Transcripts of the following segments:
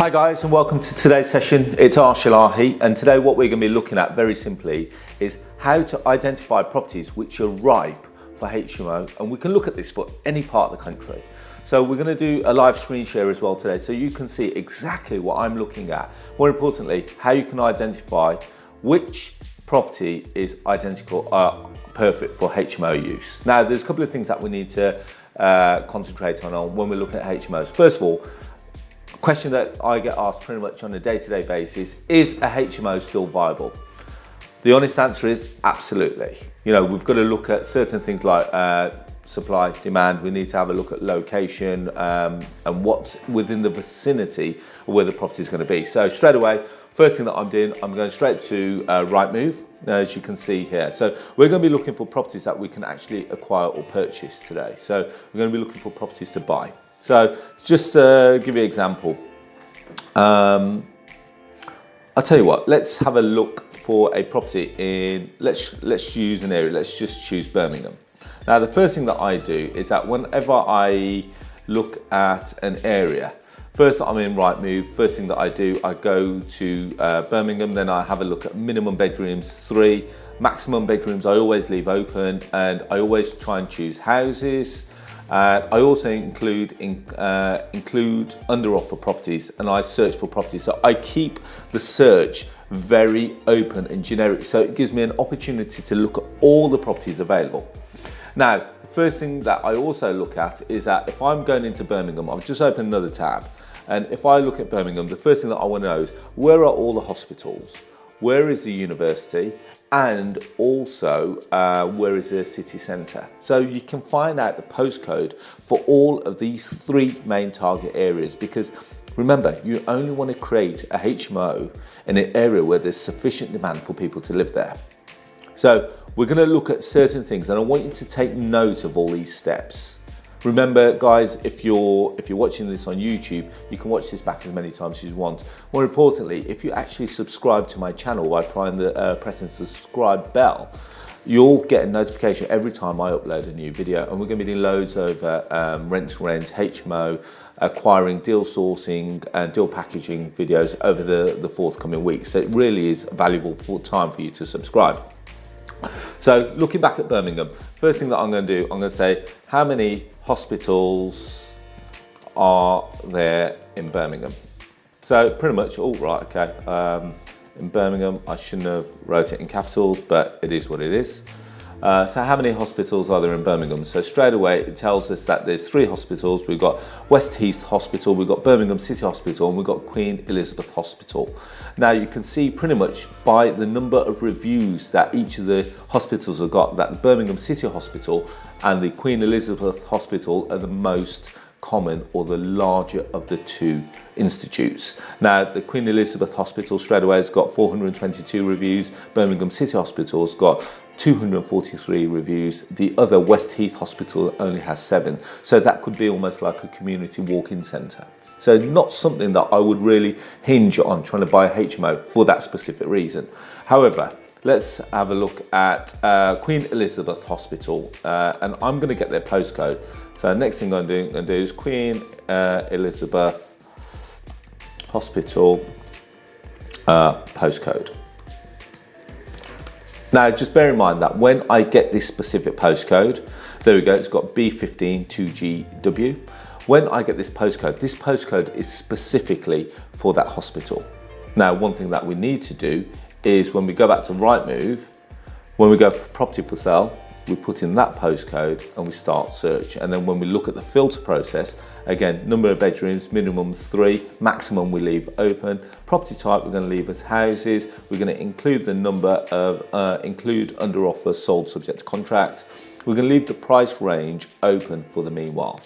Hi guys, and welcome to today's session. It's Arsh Ellahi, and today what we're going to be looking at very simply is how to identify properties which are ripe for HMO, and we can look at this for any part of the country. So we're going to do a live screen share as well today, so you can see exactly what I'm looking at. More importantly, how you can identify which property is perfect for HMO use. Now, there's a couple of things that we need to concentrate on when we're looking at HMOs. First of all, a question that I get asked pretty much on a day-to-day basis, is a HMO still viable? The honest answer is absolutely. You know, we've got to look at certain things like supply, demand. We need to have a look at location and what's within the vicinity of where the property is going to be. So straight away, first thing that I'm doing, I'm going straight to Rightmove, as you can see here. So we're going to be looking for properties that we can actually acquire or purchase today. So we're going to be looking for properties to buy. So just give you an example. I'll tell you what, let's have a look for a property in, let's use an area, let's just choose Birmingham. Now the first thing that I do is that whenever I look at an area, first I'm in Rightmove, first thing that I do, I go to Birmingham, then I have a look at minimum bedrooms 3, maximum bedrooms I always leave open, and I always try and choose houses. I also include under offer properties, and I search for properties. So I keep the search very open and generic, so it gives me an opportunity to look at all the properties available. Now, the first thing that I also look at is that if I'm going into Birmingham, I've just opened another tab, and if I look at Birmingham, the first thing that I want to know is where are all the hospitals, where is the university, and also where is the city centre. So you can find out the postcode for all of these 3 main target areas, because remember, you only want to create a HMO in an area where there's sufficient demand for people to live there. So we're going to look at certain things, and I want you to take note of all these steps. Remember guys, if you're watching this on YouTube, you can watch this back as many times as you want. More importantly, if you actually subscribe to my channel by pressing the subscribe bell, you'll get a notification every time I upload a new video. And we're going to be doing loads over rent to rent, HMO, acquiring, deal sourcing and deal packaging videos over the forthcoming weeks. So it really is valuable time for you to subscribe. So looking back at Birmingham, first thing that I'm going to do, I'm going to say how many hospitals are there in Birmingham. So pretty much, oh right, okay, in Birmingham, I shouldn't have wrote it in capitals, but it is what it is. So how many hospitals are there in Birmingham? So straight away it tells us that there's 3 hospitals. We've got West Heath Hospital, we've got Birmingham City Hospital, and we've got Queen Elizabeth Hospital. Now you can see pretty much by the number of reviews that each of the hospitals have got that the Birmingham City Hospital and the Queen Elizabeth Hospital are the most common or the larger of the 2 institutes. Now the Queen Elizabeth Hospital straight away has got 422 reviews, Birmingham City Hospital's got 243 reviews, the other West Heath Hospital only has 7, so that could be almost like a community walk-in centre. So not something that I would really hinge on trying to buy a HMO for that specific reason. However, let's have a look at Queen Elizabeth Hospital, and I'm going to get their postcode. So next thing I'm going to do is Queen Elizabeth Hospital postcode. Now just bear in mind that when I get this specific postcode, there we go, it's got B15 2GW. When I get this postcode is specifically for that hospital. Now one thing that we need to do is when we go back to Rightmove, when we go for property for sale, we put in that postcode and we start search. And then when we look at the filter process, again, number of bedrooms, minimum 3, maximum we leave open. Property type, we're going to leave as houses. We're going to include the number of, include under offer, sold subject to contract. We're going to leave the price range open for the meanwhile.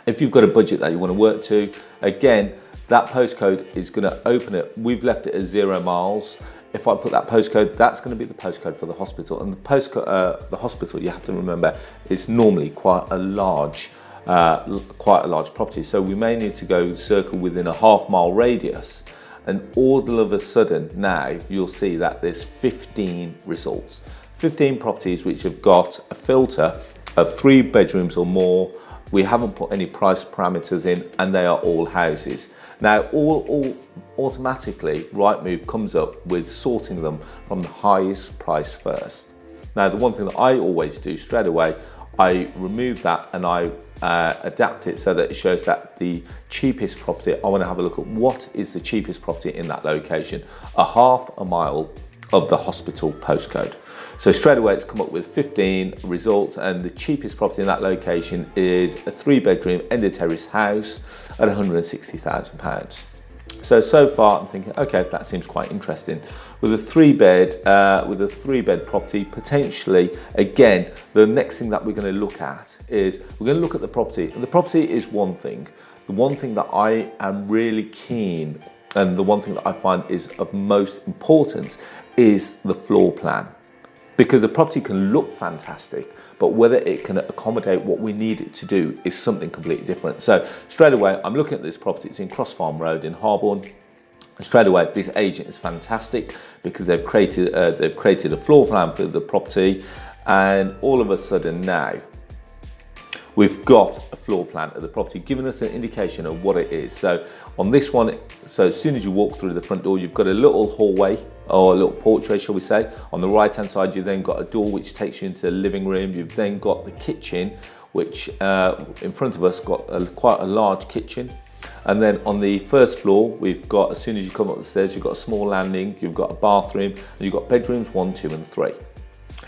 If you've got a budget that you want to work to, again, that postcode is going to open it. We've left it as 0 miles. If I put that postcode, that's going to be the postcode for the hospital. And the postcode, the hospital, you have to remember, is normally quite a large property. So we may need to go circle within a half-mile radius. And all of a sudden now you'll see that there's 15 results. 15 properties which have got a filter of 3 bedrooms or more. We haven't put any price parameters in, and they are all houses. Now, all automatically, Rightmove comes up with sorting them from the highest price first. Now, the one thing that I always do straight away, I remove that and I adapt it so that it shows that the cheapest property, I want to have a look at what is the cheapest property in that location, a half a mile of the hospital postcode. So straight away it's come up with 15 results, and the cheapest property in that location is a 3-bedroom end of terrace house at £160,000. So far I'm thinking, okay, that seems quite interesting. With a 3-bed property, potentially, again, the next thing that we're going to look at is we're going to look at the property. And the property is one thing. The one thing that I am really keen, and the one thing that I find is of most importance, is the floor plan. Because the property can look fantastic, but whether it can accommodate what we need it to do is something completely different. So straight away, I'm looking at this property. It's in Cross Farm Road in Harborne. And straight away, this agent is fantastic because they've created a floor plan for the property, and all of a sudden now, we've got a floor plan of the property, giving us an indication of what it is. So on this one, so as soon as you walk through the front door, you've got a little hallway or a little porchway, shall we say. On the right hand side, you've then got a door which takes you into the living room. You've then got the kitchen, which in front of us got quite a large kitchen. And then on the first floor, we've got, as soon as you come up the stairs, you've got a small landing, you've got a bathroom, and you've got bedrooms 1, 2, and 3.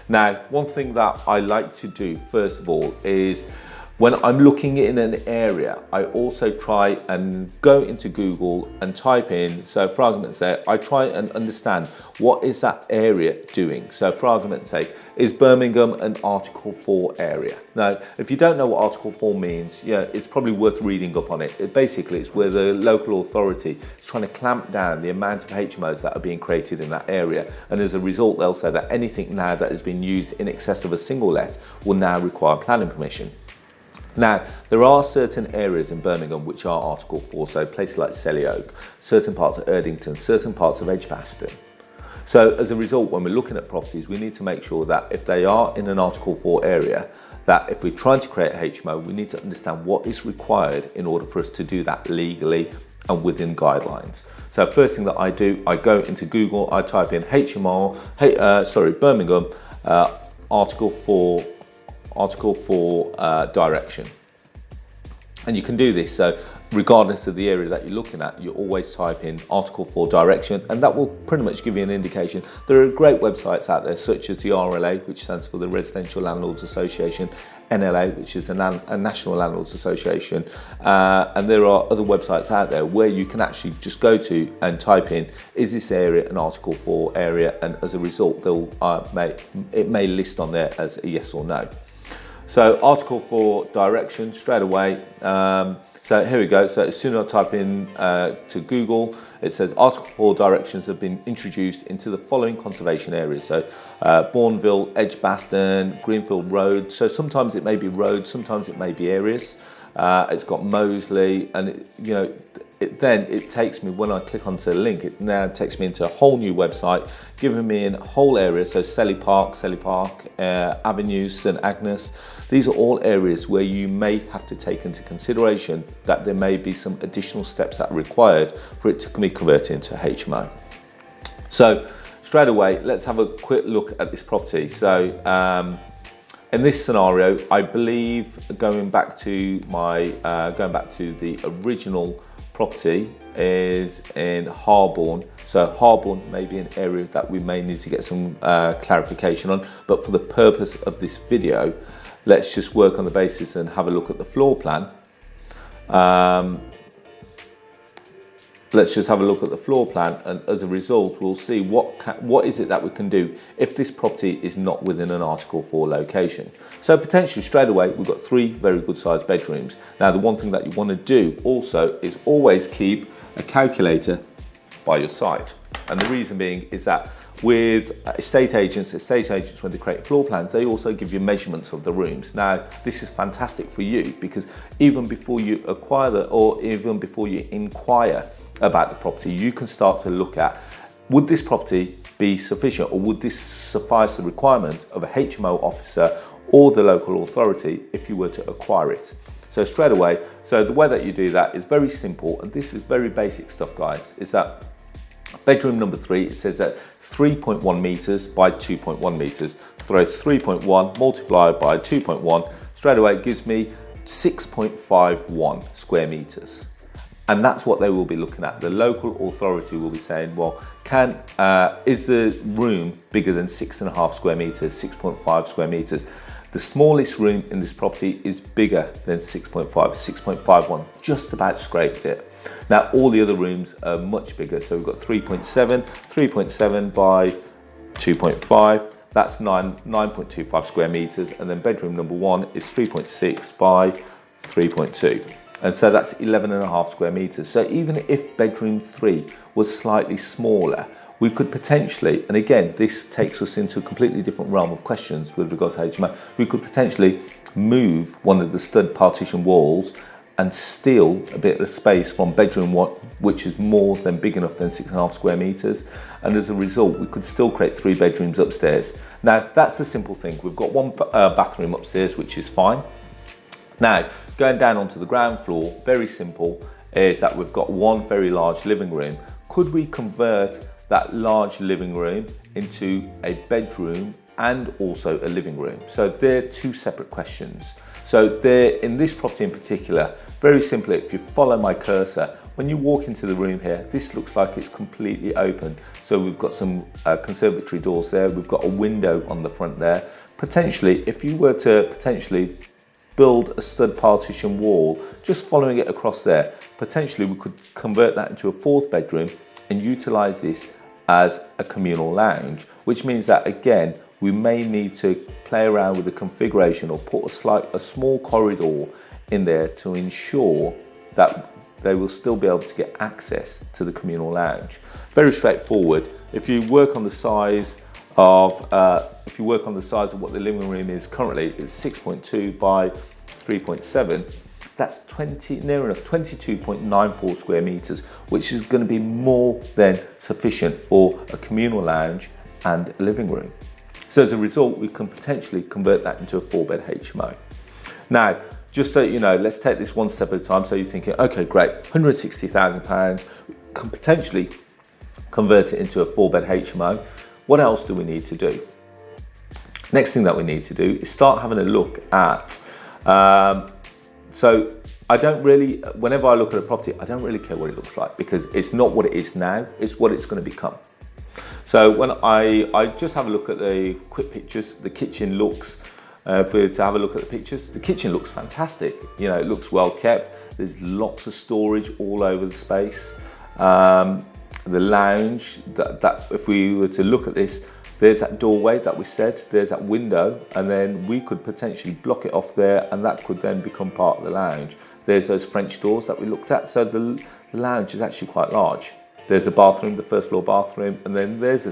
Now, one thing that I like to do first of all is, when I'm looking in an area, I also try and go into Google and type in, so for argument's sake, I try and understand what is that area doing. So for argument's sake, is Birmingham an Article 4 area? Now, if you don't know what Article 4 means, yeah, it's probably worth reading up on it. Basically, it's where the local authority is trying to clamp down the amount of HMOs that are being created in that area. And as a result, they'll say that anything now that has been used in excess of a single let will now require planning permission. Now, there are certain areas in Birmingham which are Article 4, so places like Selly Oak, certain parts of Erdington, certain parts of Edgbaston. So as a result, when we're looking at properties, we need to make sure that if they are in an Article 4 area, that if we're trying to create a HMO, we need to understand what is required in order for us to do that legally and within guidelines. So first thing that I do, I go into Google, I type in HMO, Birmingham, Article 4 direction. And you can do this, so regardless of the area that you're looking at, you always type in Article 4 direction, and that will pretty much give you an indication. There are great websites out there, such as the RLA, which stands for the Residential Landlords Association, NLA, which is the National Landlords Association, and there are other websites out there where you can actually just go to and type in, is this area an Article 4 area? And as a result, it may list on there as a yes or no. So Article 4 direction straight away. So here we go. So as soon as I type in to Google, it says Article 4 directions have been introduced into the following conservation areas. So Bourneville, Edgbaston, Greenfield Road. So sometimes it may be roads, sometimes it may be areas. It's got Moseley, and it takes me, when I click onto the link, it now takes me into a whole new website, giving me a whole area. So Selly Park, Avenues, St Agnes. These are all areas where you may have to take into consideration that there may be some additional steps that are required for it to be converted into a HMO. So straight away, let's have a quick look at this property. So in this scenario, I believe going back to the original property is in Harborne. So Harborne may be an area that we may need to get some clarification on, but for the purpose of this video, let's just work on the basis and have a look at the floor plan. Let's just have a look at the floor plan, and as a result, we'll see what is it that we can do if this property is not within an Article 4 location. So potentially straight away, we've got 3 very good sized bedrooms. Now, the one thing that you want to do also is always keep a calculator by your side. And the reason being is that with estate agents, when they create floor plans, they also give you measurements of the rooms. Now, this is fantastic for you because even before you acquire or even before you inquire about the property, you can start to look at, would this property be sufficient, or would this suffice the requirement of a HMO officer or the local authority if you were to acquire it. So straight away, so the way that you do that is very simple, and this is very basic stuff, guys, is that bedroom number 3, it says that 3.1 meters by 2.1 meters. Throw 3.1 multiplied by 2.1, straight away it gives me 6.51 square meters. And that's what they will be looking at. The local authority will be saying, well, is the room bigger than 6.5 square meters, 6.5 square meters? The smallest room in this property is bigger than 6.5, 6.51, just about scraped it. Now, all the other rooms are much bigger. So we've got 3.7 by 2.5, that's 9.25 square meters. And then bedroom number 1 is 3.6 by 3.2. And so that's 11.5 square meters. So even if bedroom 3 was slightly smaller, we could potentially, and again, this takes us into a completely different realm of questions with regards to HMO, we could potentially move one of the stud partition walls and steal a bit of space from bedroom 1, which is more than big enough than 6.5 square meters. And as a result, we could still create 3 bedrooms upstairs. Now, that's the simple thing. We've got 1 bathroom upstairs, which is fine. Now, going down onto the ground floor, very simple, is that we've got 1 very large living room. Could we convert that large living room into a bedroom and also a living room? So they're 2 separate questions. So they're, in this property in particular, very simply, if you follow my cursor, when you walk into the room here, this looks like it's completely open. So we've got some conservatory doors there. We've got a window on the front there. Potentially, if you were to potentially build a stud partition wall, just following it across there, potentially we could convert that into a 4th bedroom and utilize this as a communal lounge, which means that again, we may need to play around with the configuration or put a small corridor in there to ensure that they will still be able to get access to the communal lounge. Very straightforward. If you work on the size of what the living room is currently, it's 6.2 by 3.7. That's near enough 22.94 square meters, which is going to be more than sufficient for a communal lounge and a living room. So as a result, we can potentially convert that into a 4-bed HMO. Now, just so you know, let's take this one step at a time. So you're thinking, okay, great, £160,000, can potentially convert it into a 4-bed HMO. What else do we need to do? Next thing that we need to do is start having a look at, so I don't really, whenever I look at a property, I don't really care what it looks like, because it's not what it is now, it's what it's going to become. So when I just have a look at the quick pictures, the kitchen looks, if we were to have a look at the pictures, the kitchen looks fantastic. You know, it looks well kept. There's lots of storage all over the space. The lounge, that if we were to look at this, there's that doorway that we said, there's that window, and then we could potentially block it off there, and that could then become part of the lounge. There's those French doors that we looked at, so the lounge is actually quite large. There's the bathroom, the 1st floor bathroom, and then there's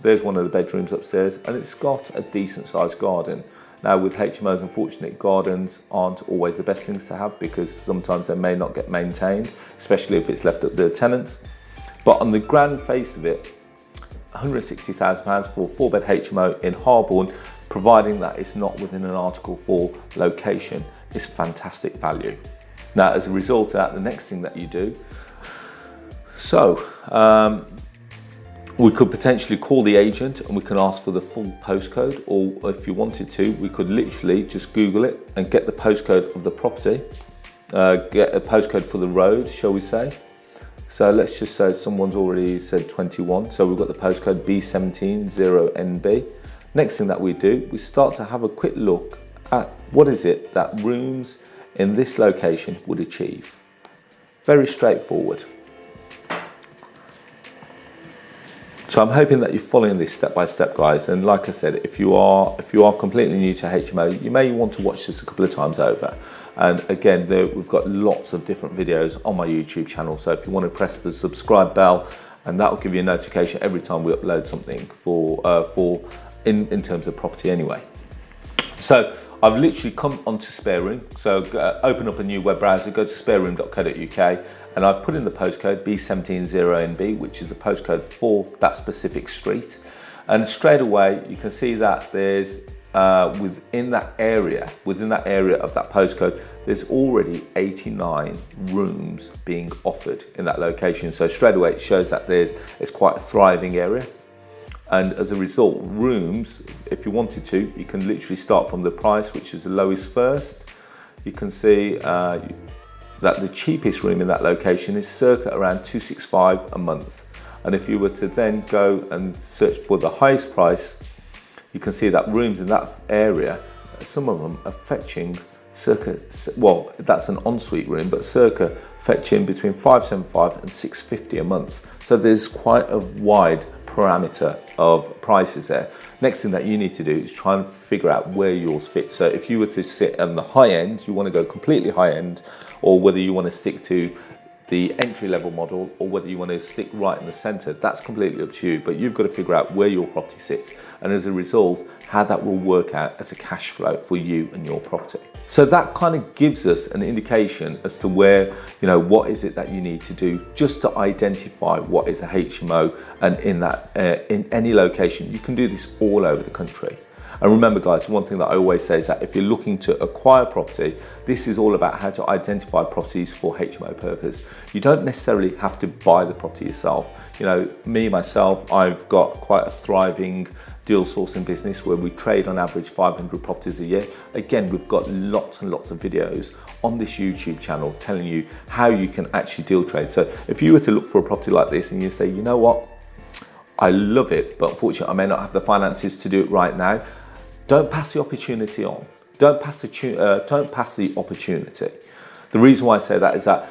there's one of the bedrooms upstairs, and it's got a decent sized garden. Now with HMOs, unfortunately, gardens aren't always the best things to have, because sometimes they may not get maintained, especially if it's left up to the tenants. But on the grand face of it, £160,000 for a 4-bed HMO in Harborne, providing that it's not within an Article 4 location, is fantastic value. Now, as a result of that, the next thing that you do, we could potentially call the agent and we can ask for the full postcode, or if you wanted to, we could literally just Google it and get the postcode of the property, get a postcode for the road, shall we say. So let's just say someone's already said 21. So we've got the postcode B170NB. Next thing that we do, we start to have a quick look at what is it that rooms in this location would achieve. Very straightforward. So I'm hoping that you're following this step by step, guys. And like I said, if you are completely new to HMO, you may want to watch this a couple of times over. And again, we've got lots of different videos on my YouTube channel. So if you want to press the subscribe bell, and that will give you a notification every time we upload something in terms of property anyway. So I've literally come onto Spare Room. So open up a new web browser, go to spareroom.co.uk, and I've put in the postcode B170NB, which is the postcode for that specific street. And straight away, you can see that there's within that area of that postcode, there's already 89 rooms being offered in that location. So straight away it shows that it's quite a thriving area. And as a result, rooms, if you wanted to, you can literally start from the price, which is the lowest first. You can see that the cheapest room in that location is circa around $265 a month. And if you were to then go and search for the highest price, you can see that rooms in that area, some of them are fetching circa, well, that's an ensuite room, but circa fetching between $575 and $650 a month. So there's quite a wide parameter of prices there. Next thing that you need to do is try and figure out where yours fits. So if you were to sit on the high end, you want to go completely high end, or whether you want to stick to the entry level model, or whether you want to stick right in the center, that's completely up to you. But you've got to figure out where your property sits, and as a result, how that will work out as a cash flow for you and your property. So that kind of gives us an indication as to where, what is it that you need to do just to identify what is a HMO, and in any location. You can do this all over the country. And remember guys, one thing that I always say is that if you're looking to acquire property, this is all about how to identify properties for HMO purpose. You don't necessarily have to buy the property yourself. Myself, I've got quite a thriving deal sourcing business where we trade on average 500 properties a year. Again, we've got lots and lots of videos on this YouTube channel telling you how you can actually deal trade. So if you were to look for a property like this and you say, you know what, I love it, but unfortunately I may not have the finances to do it right now, don't pass the opportunity on. Don't pass the opportunity. The reason why I say that is that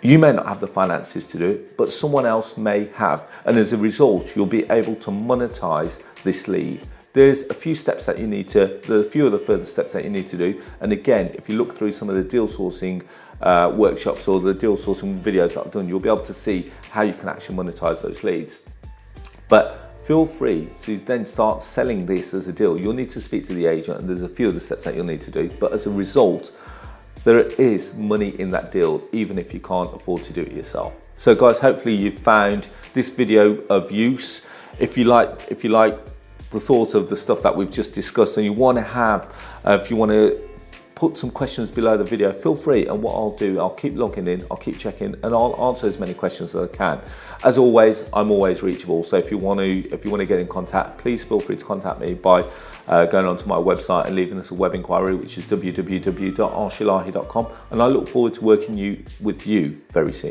you may not have the finances to do it, but someone else may have. And as a result, you'll be able to monetize this lead. There's a few steps that you need to, there's a few of the further steps that you need to do. And again, if you look through some of the deal sourcing workshops or the deal sourcing videos that I've done, you'll be able to see how you can actually monetize those leads. But feel free to then start selling this as a deal. You'll need to speak to the agent, and there's a few of the steps that you'll need to do. But as a result, there is money in that deal, even if you can't afford to do it yourself. So guys, hopefully you've found this video of use. If you like the thought of the stuff that we've just discussed, and you want to have, if you want to put some questions below the video, feel free, and what I'll do, I'll keep logging in, I'll keep checking, and I'll answer as many questions as I can. As always, I'm always reachable, so if you want to get in contact, please feel free to contact me by going onto my website and leaving us a web inquiry, which is www.arshellahi.com, and I look forward to working with you very soon.